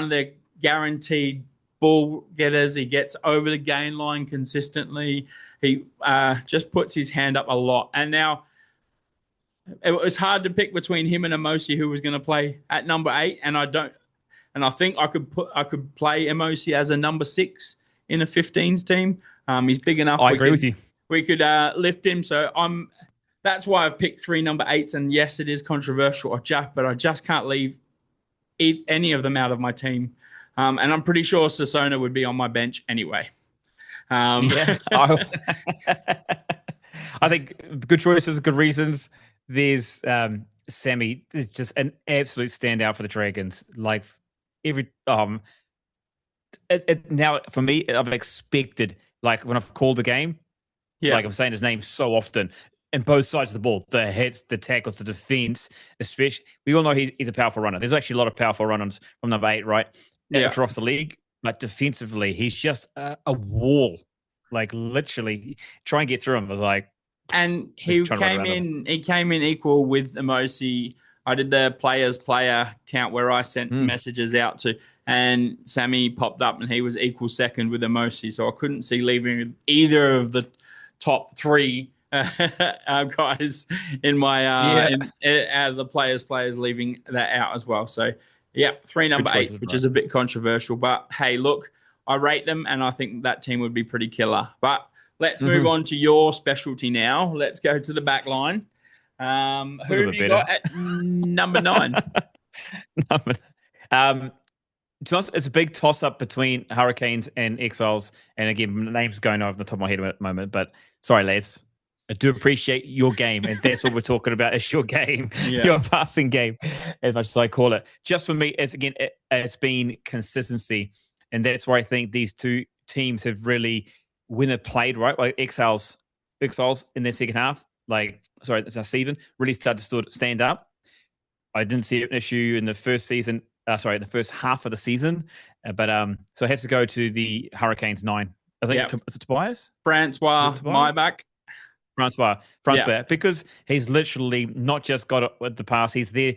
of the guaranteed ball getters. He gets over the gain line consistently. He just puts his hand up a lot. And now it was hard to pick between him and Emosi, who was going to play at number 8. And I think I could play Emosi as a number 6 in a 15s team. He's big enough. I agree with you. We could lift him. So that's why I've picked 3 number 8s. And yes, it is controversial, but I just can't leave any of them out of my team. And I'm pretty sure Sasona would be on my bench anyway. I think good choices, good reasons. There's Sami is just an absolute standout for the Dragons. Like now for me, I've expected, like when I've called the game, like I'm saying his name so often, and both sides of the ball, the hits, the tackles, the defense, especially. We all know he's a powerful runner. There's actually a lot of powerful runners from number 8, right? Across the league. But defensively, he's just a wall. Like literally, try and get through him. I was like, and he came in equal with Emosi. I did the player count where I sent messages out to, and Sami popped up, and he was equal second with Emosi. So I couldn't see leaving either of the top 3 guys in my out of the players leaving that out as well. So 3 number 8s, which is a bit controversial, but hey, look, I rate them, and I think that team would be pretty killer. But let's move on to your specialty now. Let's go to the back line. Who have you got at number 9? To us, it's a big toss-up between Hurricanes and Exiles. And again, the name's going over the top of my head at the moment. But sorry, lads. I do appreciate your game. And that's what we're talking about. It's your game, your passing game, as much as I call it. Just for me, it's been consistency. And that's where I think these two teams have really, when they've played, right? Like Exiles in their second half, Stephen, really started to stand up. I didn't see an issue in the first season. The first half of the season. So I have to go to the Hurricanes 9. I think is it Tobias? Francois Maybach. Francois, because he's literally not just got it with the pass. He's there,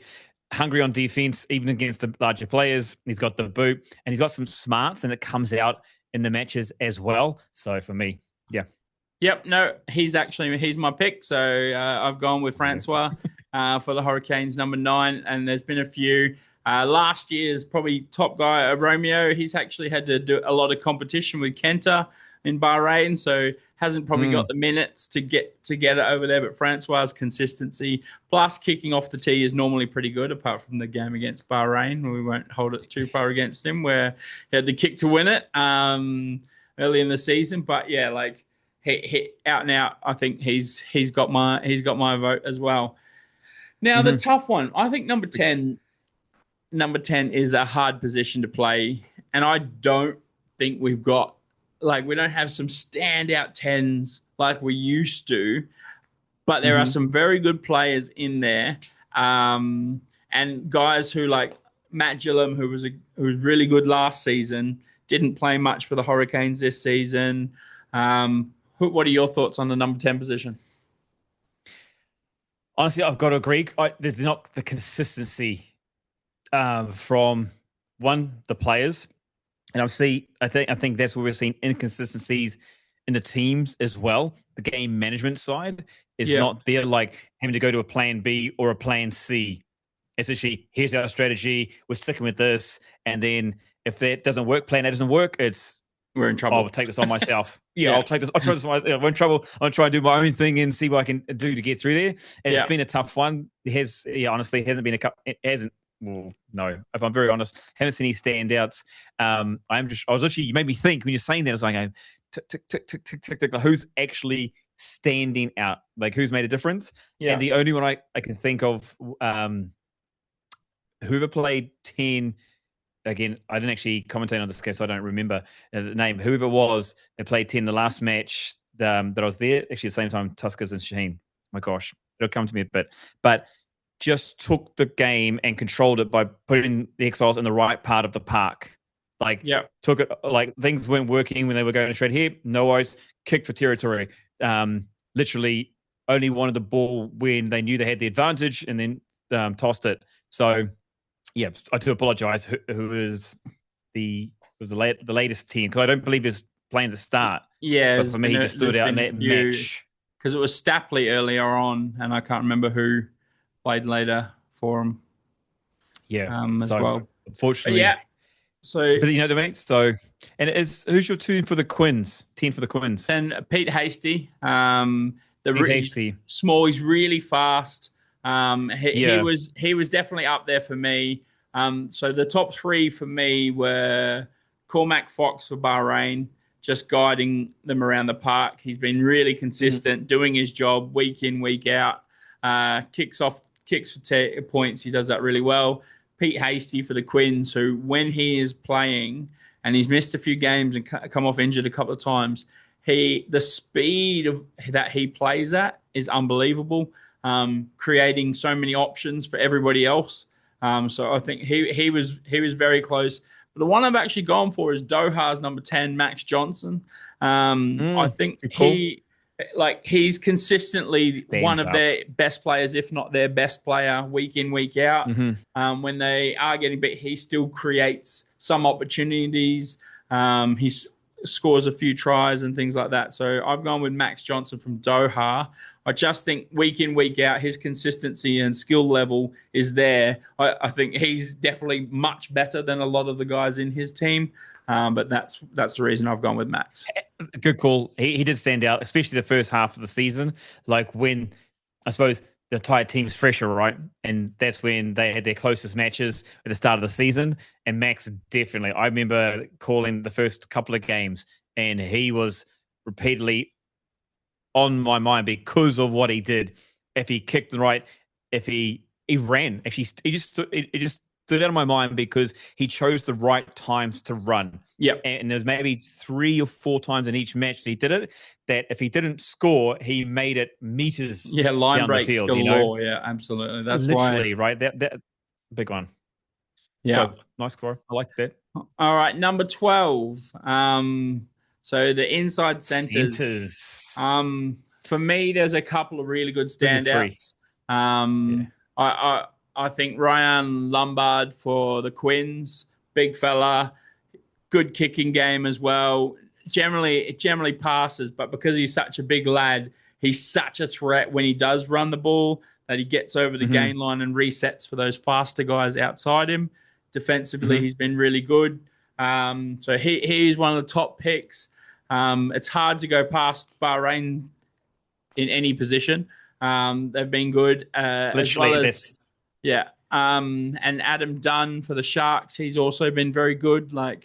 hungry on defense, even against the larger players. He's got the boot, and he's got some smarts, and it comes out in the matches as well. So for me, Yep, no, he's my pick. So I've gone with Francois for the Hurricanes number 9, and there's been a few. Last year's probably top guy, Romeo. He's actually had to do a lot of competition with Kenta in Bahrain, so hasn't probably got the minutes to get it over there. But Francois' consistency plus kicking off the tee is normally pretty good, apart from the game against Bahrain. We won't hold it too far against him, where he had the kick to win it early in the season. But he out and out, I think he's got my vote as well. Now the tough one, I think number 10 is a hard position to play, and I don't think we don't have some standout 10s like we used to, but there are some very good players in there, and guys who like Matt Gillum, who was really good last season, didn't play much for the Hurricanes this season. What are your thoughts on the number 10 position? Honestly, I've got to agree. There's not the consistency from the players, and I think that's where we're seeing inconsistencies in the teams as well. The game management side is not there, like having to go to a plan B or a plan C. It's actually, here's our strategy, we're sticking with this, and then if that doesn't work, plan A doesn't work, we're in trouble. I'll take this on myself. I'll try this. We're in trouble. I'll try and do my own thing and see what I can do to get through there. And it's been a tough one. Honestly, it hasn't been it hasn't. Well, no, if I'm very honest, haven't seen any standouts. You made me think when you're saying that. I was like, tick, tick, tick, tick, tick, tick, tick. Like, who's actually standing out? Like, who's made a difference? Yeah. And the only one I can think of, whoever played 10 again, I didn't actually commentate on this game, so I don't remember the name. Whoever it was, they played 10 the last match that I was there, actually, at the same time, Tuskers and Shaheen. My gosh, it'll come to me a bit. But just took the game and controlled it by putting the Exiles in the right part of the park. Like, Yeah. took it, like, things weren't working when they were going straight here. No worries. Kicked for territory. Literally only wanted the ball when they knew they had the advantage and then tossed it. So, yeah, I do apologize. Who is the latest team? Because I don't believe he's playing the start. Yeah, But for me, he just stood out in that match. Because it was Stapley earlier on, and I can't remember who played later for him. Yeah. As So, well. unfortunately, But yeah. So, but you know what I mean? So, and who's your 2 for the Quins? 10 for the Quins. then Pete Hasty. He's hasty. Small. He's really fast. He Yeah. was definitely up there for me. So the top 3 for me were Cormac Fox for Bahrain, just guiding them around the park. He's been really consistent, doing his job week in, week out. Kicks for points. He does that really well. Pete Hasty for the Quins, who, when he is playing, and he's missed a few games and come off injured a couple of times, the speed that he plays at is unbelievable, creating so many options for everybody else. So I think he was very close. But the one I've actually gone for is Doha's number 10, Max Johnson. I think cool. he's consistently one of up. their best players, if not their best player, week in, week out. When they are getting beat, he still creates some opportunities. He scores a few tries and things like that. So I've gone with Max Johnson from Doha. I just think week in, week out, his consistency and skill level is there. I think he's definitely much better than a lot of the guys in his team. But that's the reason I've gone with Max. Good call. He did stand out, especially the first half of the season. Like, when, I suppose, the entire team's fresher, right? And that's when they had their closest matches at the start of the season. And Max definitely, I remember calling the first couple of games, and he was repeatedly on my mind because of what he did. If he kicked the right, if he ran, actually, it just stood out of my mind because he chose the right times to run. Yeah. And there's maybe 3 or 4 times in each match that he did it, that if he didn't score, he made it meters line down breaks the field. galore. Yeah, absolutely. That's literally why. right. That big one. Yeah. So, nice score. I like that. All right, number 12. So the inside centers. For me, there's a couple of really good standouts. I think Ryan Lombard for the Quins, big fella, good kicking game as well. It generally passes, but because he's such a big lad, he's such a threat when he does run the ball that he gets over the gain line and resets for those faster guys outside him. Defensively, he's been really good. So he's one of the top picks. It's hard to go past Bahrain in any position. They've been good. Literally, as well as, and Adam Dunn for the Sharks. He's also been very good. I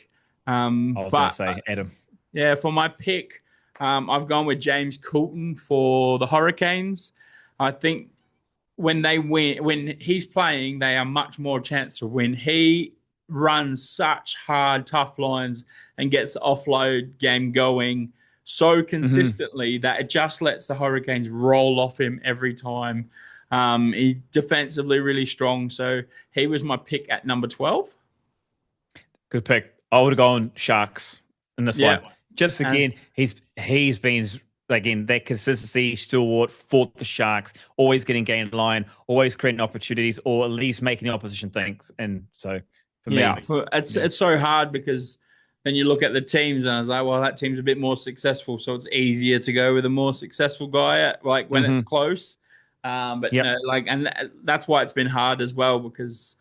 was going to say Adam. Yeah, for my pick, I've gone with James Coulton for the Hurricanes. I think when he's playing, they are much more chance to win. He runs such hard, tough lines and gets the offload game going so consistently that it just lets the Hurricanes roll off him every time. He's defensively really strong. So he was my pick at number 12. Good pick. I would have gone Sharks in this one. Just again, he's been, again, that consistency, stalwart, fought the Sharks, always getting gained line, always creating opportunities, or at least making the opposition think. And so for me, it's so hard because then you look at the teams and I was like, well, that team's a bit more successful, so it's easier to go with a more successful guy when it's close. But and that's why it's been hard as well, because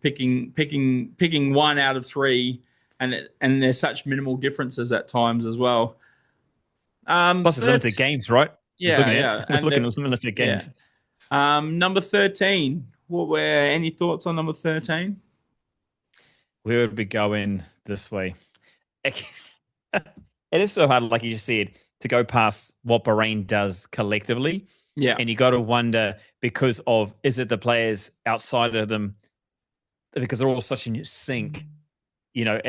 picking one out of 3, and there's such minimal differences at times as well. Plus, it's limited games, right? Yeah, We're looking at limited games. Yeah. Number 13. What were any thoughts on number 13? We would be going this way. It is so hard, like you just said, to go past what Bahrain does collectively. Yeah. And you got to wonder, because of, is it the players outside of them because they're all such in sync. You know,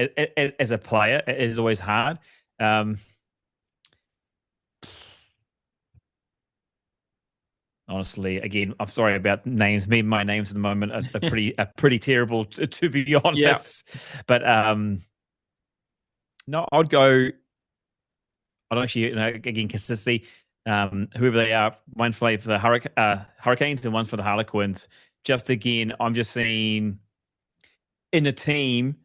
as a player, it is always hard. Honestly, again, I'm sorry about names. Me, my names at the moment are pretty terrible to be Yeah. honest. But no, I'd go. I don't actually, again, consistency. Whoever they are, one's played for the Hurricanes and one's for the Harlequins. Just again, I'm just seeing in a team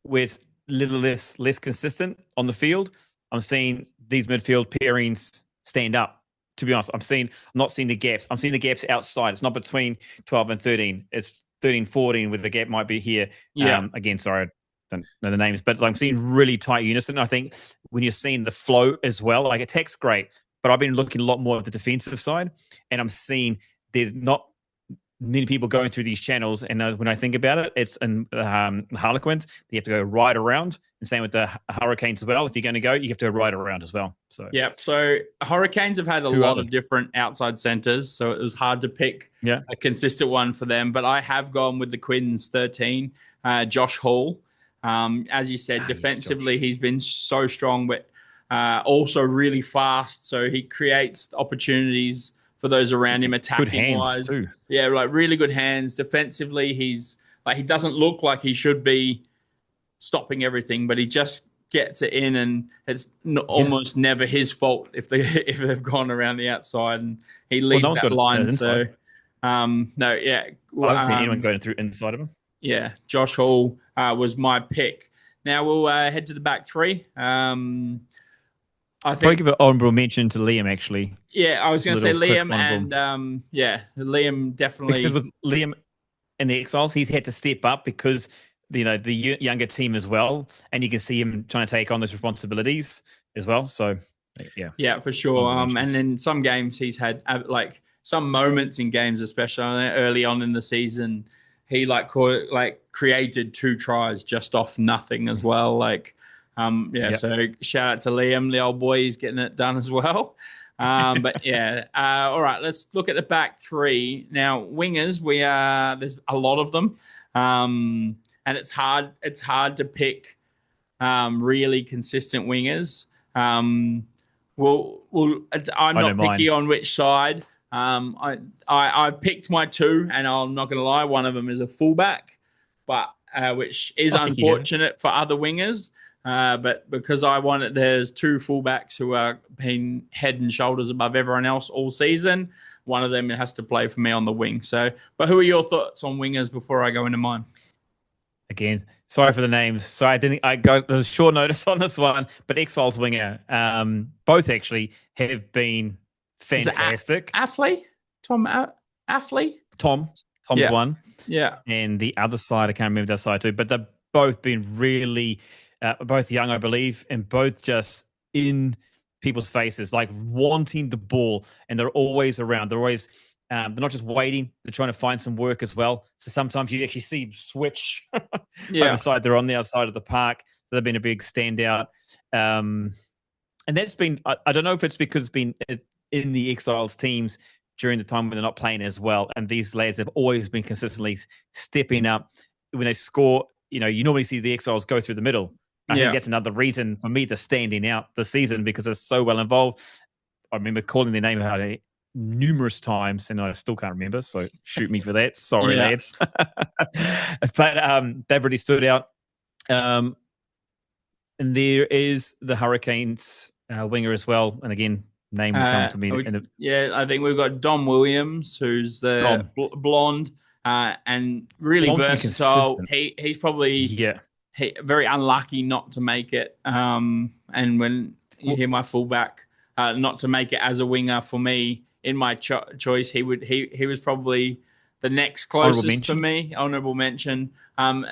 with little less consistent on the field. I'm seeing these midfield pairings stand up. To be honest, I'm not seeing the gaps. I'm seeing the gaps outside. It's not between 12 and 13. It's 13, 14, where the gap might be here. Yeah. Again, sorry, I don't know the names, but I'm seeing really tight unison. I think when you're seeing the flow as well, like attack's great, but I've been looking a lot more at the defensive side, and I'm seeing there's not many people going through these channels. And when I think about it, it's in Harlequins, you have to go right around. And same with the Hurricanes as well. If you're going to go, you have to go right around as well. So yeah. So Hurricanes have had a lot of different outside centers, so it was hard to pick a consistent one for them. But I have gone with the Quins 13, Josh Hall. As you said, defensively, he's been so strong, but also really fast. So he creates opportunities for those around him, attacking wise. Too. Yeah, like really good hands. Defensively, he's like he doesn't look like he should be stopping everything, but he just gets it in, and it's almost never his fault if they've gone around the outside, and he leads that line. So, no, yeah, I haven't seen anyone going through inside of him. Yeah, Josh Hall was my pick. Now we'll head to the back three. I think give an honorable mention to Liam, actually. Yeah, I was going to say Liam, and Liam definitely, because with Liam in the Exiles, he's had to step up because the younger team as well, and you can see him trying to take on those responsibilities as well. So yeah, for sure. And in some games, he's had like some moments in games, especially early on in the season, he created 2 tries just off nothing as well. So shout out to Liam, the old boy. He's getting it done as well. But yeah, all right. Let's look at the back three now. Wingers, there's a lot of them, and it's hard. It's hard to pick really consistent wingers. I'm not picky on which side. I've picked my 2, and I'm not going to lie. One of them is a fullback, but which is unfortunate for other wingers. But because there's 2 fullbacks who are being head and shoulders above everyone else all season. One of them has to play for me on the wing. So, but who are your thoughts on wingers before I go into mine? Again, sorry for the names. So I got a short notice on this one, but Exiles winger, both actually have been fantastic. Affley? Tom Affley? Tom's one. Yeah. And the other side, I can't remember that side too, but they've both been really... both young, I believe, and both just in people's faces, like wanting the ball, and they're always around. They're always, they're not just waiting; they're trying to find some work as well. So sometimes you actually see them switch the side. They're on the outside of the park. So they've been a big standout, and that's been. I don't know if it's because it's been in the Exiles teams during the time when they're not playing as well, and these lads have always been consistently stepping up when they score. You normally see the Exiles go through the middle. I think that's another reason for me to standing out this season because they're so well involved. I remember calling their name out numerous times, and I still can't remember. So shoot me for that. Sorry, lads. But they've really stood out. And there is the Hurricanes winger as well. And again, name will come to me. I think we've got Dom Williams, who's the blonde and really versatile. He's probably very unlucky not to make it. And when you hear my fullback not to make it as a winger for me in my choice, he was probably the next closest for me. Honorable mention.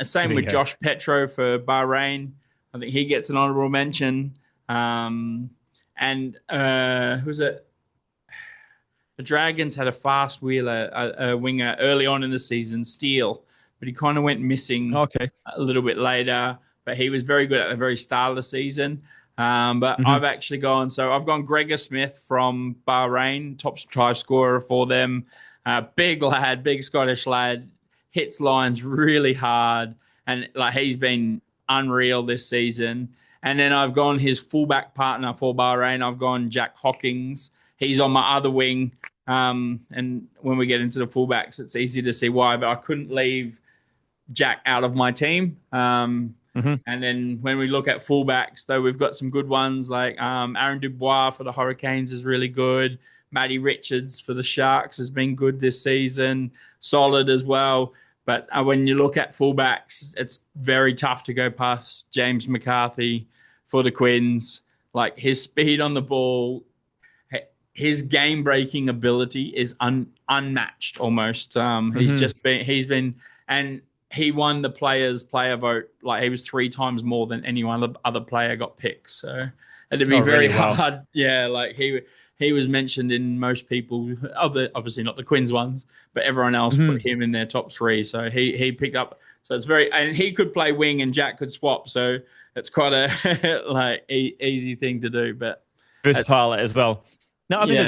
Same with Josh Petro for Bahrain. I think he gets an honorable mention. And who's it? The Dragons had a fast wheeler, a winger early on in the season, Steele, but he kind of went missing a little bit later. But he was very good at the very start of the season. But I've actually gone Gregor Smith from Bahrain, top try scorer for them. Big lad, big Scottish lad. hits lines really hard, and like he's been unreal this season. And then I've gone his fullback partner for Bahrain. I've gone Jack Hawkins. He's on my other wing. And when we get into the fullbacks, it's easy to see why, but I couldn't leave Jack out of my team. Mhm. And then when we look at fullbacks, though, we've got some good ones like Aaron Dubois for the Hurricanes is really good. Matty Richards for the Sharks has been good this season, solid as well. But when you look at fullbacks, it's very tough to go past James McCarthy for the Quins. Like his speed on the ball, his game breaking ability is unmatched almost. Mhm. He's been, and he won the player vote. Like he was three times more than anyone other player got picked. So it'd be Oh, very really? Wow. hard. Yeah, like he was mentioned in most people, other obviously not the Quins ones, but everyone else put Mhm. him in their top three. So he picked up. So it's very, and he could play wing and Jack could swap. So it's quite a like easy thing to do. But Versatile as well. No, I think yeah,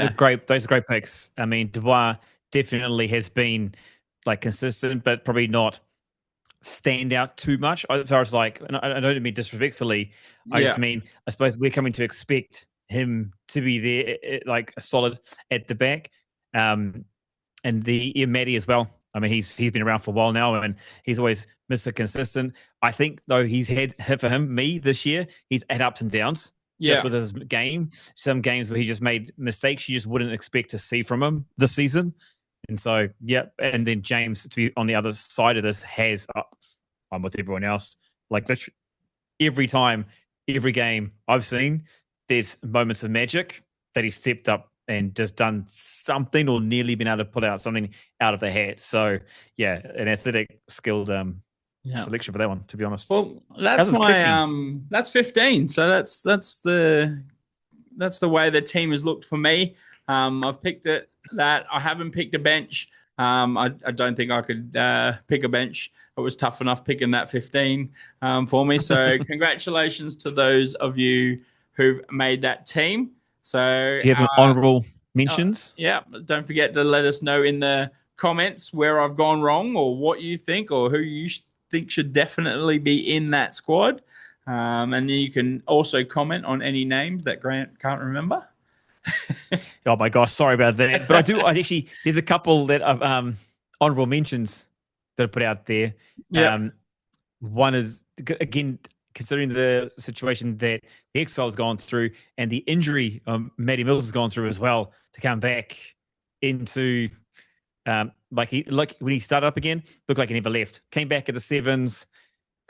those are great picks. I mean, Dubois definitely has been like consistent, but probably not stand out too much. As far as like, and I don't mean disrespectfully. I just yeah. mean, I suppose we're coming to expect him to be there, like a solid at the back, and the Maddie as well. I mean, he's been around for a while now, and he's always Mr. Consistent. I think though he's had for him me this year. He's had ups and downs just Yeah. with his game. Some games where he just made mistakes you just wouldn't expect to see from him this season. And so, yeah. And then James, to be on the other side of this, has, I'm with everyone else. Like, literally, every time, every game I've seen, there's moments of magic that he stepped up and just done something or nearly been able to pull out something out of the hat. So, yeah, an athletic, skilled Yeah. selection for that one, to be honest. Well, How's that's his kick my team? that's 15. So that's the way the team has looked for me. I've picked it that I haven't picked a bench. I don't think I could pick a bench. It was tough enough picking that 15 for me. So congratulations to those of you who've made that team. So Do you have some honorable uh, mentions? yeah, don't forget to let us know in the comments where I've gone wrong or what you think or who you think should definitely be in that squad. And then you can also comment on any names that Grant can't remember. Oh my gosh, sorry about that. But I do. I actually there's a couple that I've honorable mentions that I put out there. Yeah, Um, One is again considering the situation that the Exile's gone through and the injury Matty Mills has gone through as well to come back into like when he started up again, looked like he never left. Came back at the sevens.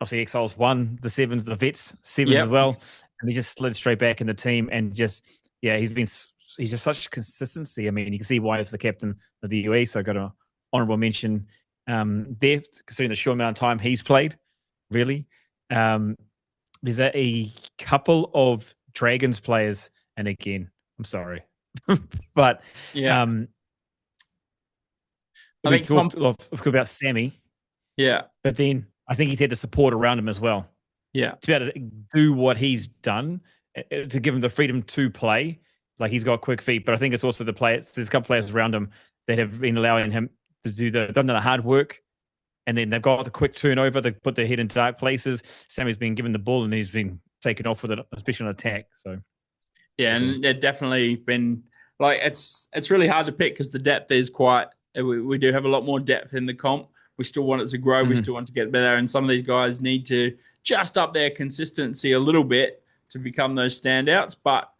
Obviously, Exiles won the sevens, the vets sevens as yep, well, and he just slid straight back in the team and just yeah, he's just such consistency. I mean, you can see why he's the captain of the UE. So I got an honorable mention there, considering the short amount of time he's played. Really, um, there's a couple of Dragons players, and again, I'm sorry, but yeah. um, I we think Tom. talked about Sammy, Yeah, but then I think he's had the support around him as well yeah, to be able to do what he's done, to give him the freedom to play. Like he's got quick feet, but I think it's also the players. There's a couple players around him that have been allowing him to do done the hard work, and then they've got the quick turnover. They put their head in dark places. Sammy's been given the ball and he's been taken off with it, especially on attack. So yeah, definitely. and it definitely been like it's really hard to pick because the depth is quite. We do have a lot more depth in the comp. We still want it to grow. We Mm-hmm. still want to get better, and some of these guys need to just up their consistency a little bit to become those standouts. But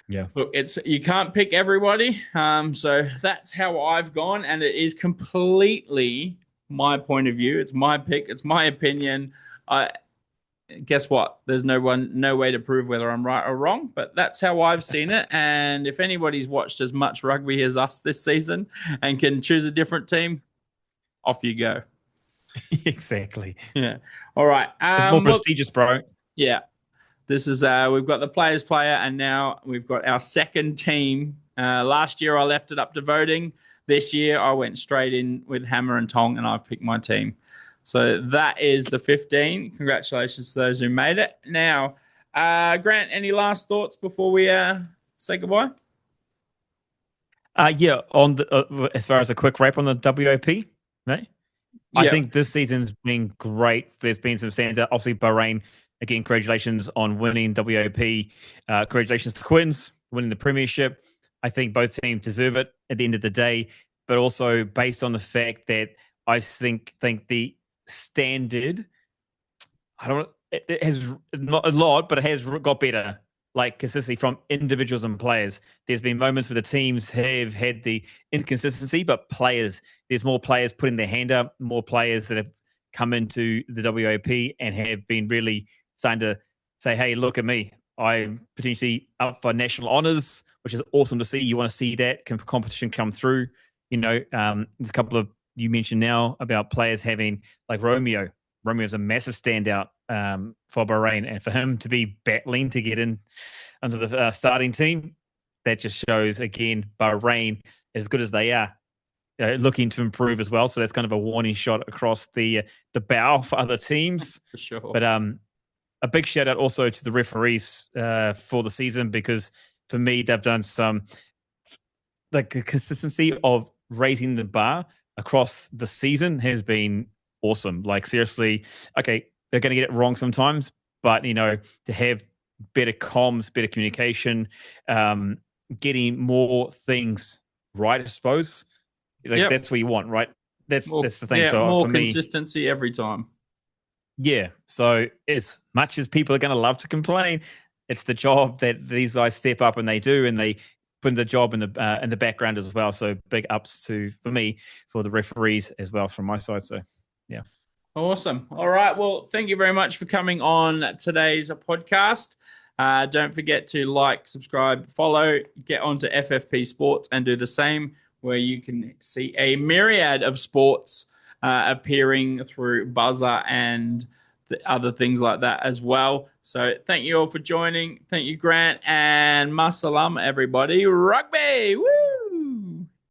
Yeah. look, it's you can't pick everybody. So that's how I've gone, and it is completely my point of view. It's my pick. It's my opinion. I guess what? There's no way to prove whether I'm right or wrong, but that's how I've seen it. And if anybody's watched as much rugby as us this season and can choose a different team, off you go. Exactly. Yeah. All right. It's more Look. prestigious, bro. Yeah. This is we've got the players player, and now we've got our second team. Last year I left it up to voting. This year I went straight in with hammer and tong, and I've picked my team. So that is the 15. Congratulations to those who made it. Now, Grant, any last thoughts before we say goodbye? Yeah, on the as far as a quick wrap on the WOP, right? I Yeah. think this season's been great. There's been some standout. Obviously, Bahrain, again, congratulations on winning WOP. Congratulations to Quins winning the premiership. I think both teams deserve it at the end of the day, but also based on the fact that I think the standard, I don't. It has not a lot, but it has got better. Like consistency from individuals and players. There's been moments where the teams have had the inconsistency, but players. There's more players putting their hand up. More players that have come into the WOP and have been really starting to say, "Hey, look at me. I'm potentially up for national honors," which is awesome to see. You want to see that competition come through. There's a couple of you mentioned now about players having like Romeo. Romeo's a massive standout for Bahrain, and for him to be battling to get in under the starting team, that just shows again Bahrain, as good as they are, looking to improve as well. So that's kind of a warning shot across the bow for other teams. For sure. But a big shout out also to the referees for the season, because for me they've done some like the consistency of raising the bar across the season has been awesome. Like seriously, okay, they're going to get it wrong sometimes, but to have better comms, better communication, getting more things right, I suppose. Like that's what you want, right? That's the thing. Yeah, So more for me, consistency every time. yeah. So as much as people are going to love to complain, it's the job that these guys step up and they do, and they put in the job in the background as well. So big ups for me for the referees as well from my side. So yeah. Awesome. All right. Well, thank you very much for coming on today's podcast. Don't forget to like, subscribe, follow, get onto FFP Sports and do the same, where you can see a myriad of sports appearing through Buzzer and the other things like that as well. So thank you all for joining. Thank you, Grant, and Masalam, everybody. Rugby! Woo!